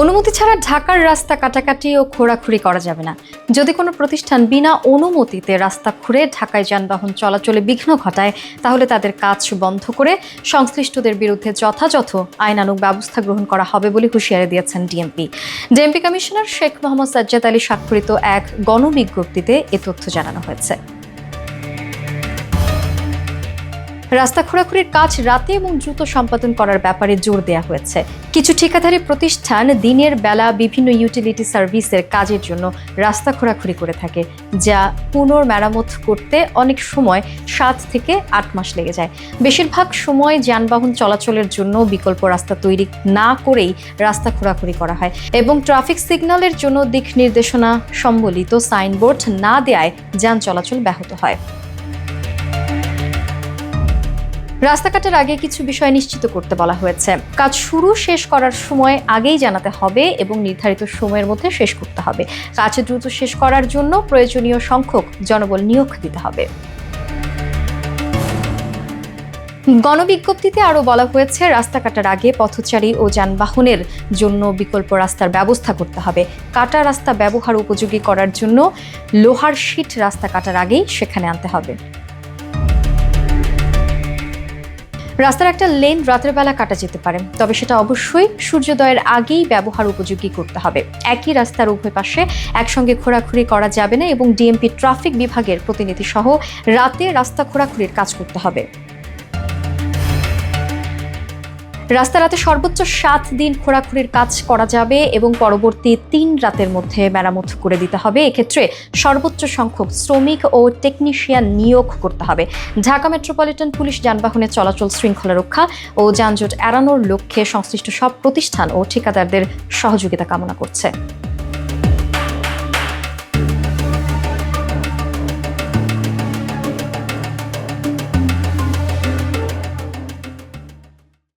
অনুমতি ছাড়া ঢাকার রাস্তা কাটাকাটি ও খোঁড়াখুড়ি করা যাবে না। যদি কোনো প্রতিষ্ঠান বিনা অনুমতিতে রাস্তা খুঁড়ে ঢাকায় যানবাহন চলাচলে বিঘ্ন ঘটায়, তাহলে তাদের কাজ বন্ধ করে সংশ্লিষ্টদের বিরুদ্ধে যথাযথ আইনানুগ ব্যবস্থা গ্রহণ করা হবে বলে হুঁশিয়ারি দিয়েছেন ডিএমপি কমিশনার শেখ মোহাম্মদ সাজ্জাদ আলী স্বাক্ষরিত এক গণবিজ্ঞপ্তিতে এ তথ্য জানানো হয়েছে। রাস্তা খোঁড়াখুড়ির কাজ রাতে এবং দ্রুত সম্পাদন করার ব্যাপারে জোর দেওয়া হয়েছে। কিছু ঠিকাদারি প্রতিষ্ঠান দিনের বেলা বিভিন্ন ইউটিলিটি সার্ভিসের কাজের জন্য রাস্তা খোঁড়াখুড়ি করে থাকে, যা পুনর্মেরামত করতে অনেক সময় 7 থেকে 8 মাস লেগে যায়। বেশিরভাগ সময় যানবাহন চলাচলের জন্য বিকল্প রাস্তা তৈরি না করেই রাস্তা খোঁড়াখুড়ি করা হয় এবং ট্রাফিক সিগন্যালের জন্য দিক নির্দেশনা সম্বলিত সাইনবোর্ড না দেওয়ায় যান চলাচল ব্যাহত হয়। রাস্তা কাটার আগে কিছু বিষয় নিশ্চিত করতে বলা হয়েছে। কাজ শুরু শেষ করার সময় আগেই জানাতে হবে এবং নির্ধারিত সময়ের মধ্যে শেষ করতে হবে। কাজ দ্রুত শেষ করার জন্য প্রয়োজনীয় সংখ্যক জনবল নিয়োগ দিতে হবে। গণবিজ্ঞপ্তিতে আরও বলা হয়েছে, রাস্তা কাটার আগে পথচারী ও যানবাহনের জন্য বিকল্প রাস্তার ব্যবস্থা করতে হবে। কাটা রাস্তা ব্যবহার উপযোগী করার জন্য লোহার শিট রাস্তা কাটার আগেই সেখানে আনতে হবে। রাস্তার একটা লেন রাতের বেলা কাটা যেতে পারে, তবে সেটা অবশ্যই সূর্যোদয়ের আগেই ব্যবহার উপযোগী করতে হবে। একই রাস্তার উভয় পাশে একসঙ্গে খোঁড়াখুড়ি করা যাবে না এবং ডিএমপি ট্রাফিক বিভাগের প্রতিনিধি সহ রাতে রাস্তা খোঁড়াখুড়ির কাজ করতে হবে। রাস্তা রাতে সর্বোচ্চ 7 দিন খোঁড়াখুড়ির কাজ করা যাবে এবং পরবর্তী 3 রাতের মধ্যে মেরামত করে দিতে হবে। এক্ষেত্রে সর্বোচ্চ সংখ্যক শ্রমিক ও টেকনিশিয়ান নিয়োগ করতে হবে। ঢাকা মেট্রোপলিটন পুলিশ যানবাহনের চলাচল শৃঙ্খলা রক্ষা ও যানজট এড়ানোর লক্ষ্যে সংশ্লিষ্ট সব প্রতিষ্ঠান ও ঠিকাদারদের সহযোগিতা কামনা করছে।